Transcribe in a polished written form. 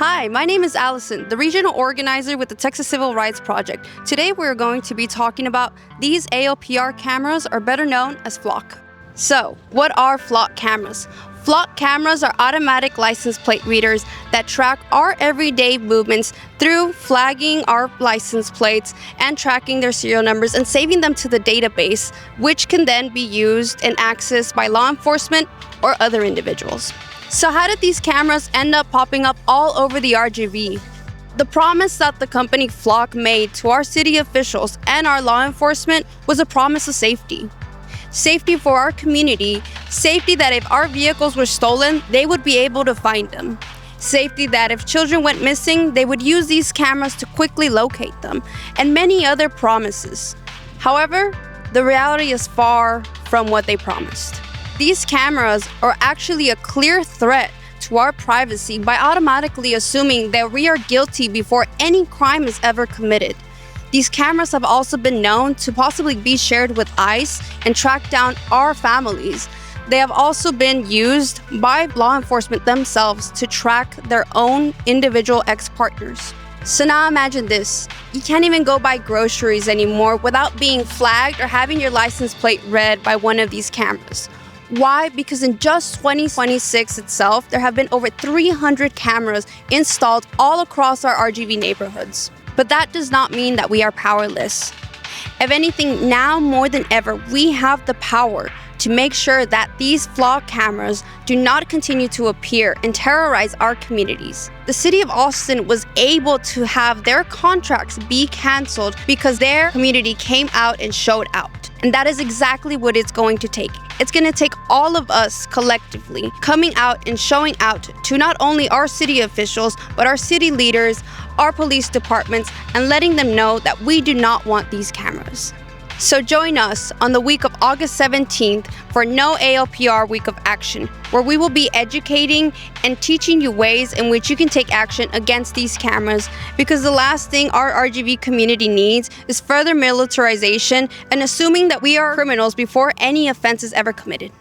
Hi, my name is Allison, the regional organizer with the Texas Civil Rights Project. Today we're going to be talking about these ALPR cameras, or better known as flock. So, what are flock cameras? Flock cameras are automatic license plate readers that track our everyday movements through flagging our license plates and tracking their serial numbers and saving them to the database, which can then be used and accessed by law enforcement or other individuals. So how did these cameras end up popping up all over the RGV? The promise that the company Flock made to our city officials and our law enforcement was a promise of safety. Safety for our community, safety that if our vehicles were stolen, they would be able to find them. Safety that if children went missing, they would use these cameras to quickly locate them, and many other promises. However, the reality is far from what they promised. These cameras are actually a clear threat to our privacy by automatically assuming that we are guilty before any crime is ever committed. These cameras have also been known to possibly be shared with ICE and track down our families. They have also been used by law enforcement themselves to track their own individual ex-partners. So now imagine this. You can't even go buy groceries anymore without being flagged or having your license plate read by one of these cameras. Why? Because in just 2026 itself, there have been over 300 cameras installed all across our RGV neighborhoods. But that does not mean that we are powerless. If anything, now more than ever, we have the power to make sure that these flock cameras do not continue to appear and terrorize our communities. The city of Austin was able to have their contracts be canceled because their community came out and showed out. And that is exactly what it's going to take. It's going to take all of us collectively coming out and showing out to not only our city officials, but our city leaders, our police departments, and letting them know that we do not want these cameras. So join us on the week of August 17th for No ALPR Week of Action, where we will be educating and teaching you ways in which you can take action against these cameras, because the last thing our RGV community needs is further militarization and assuming that we are criminals before any offense is ever committed.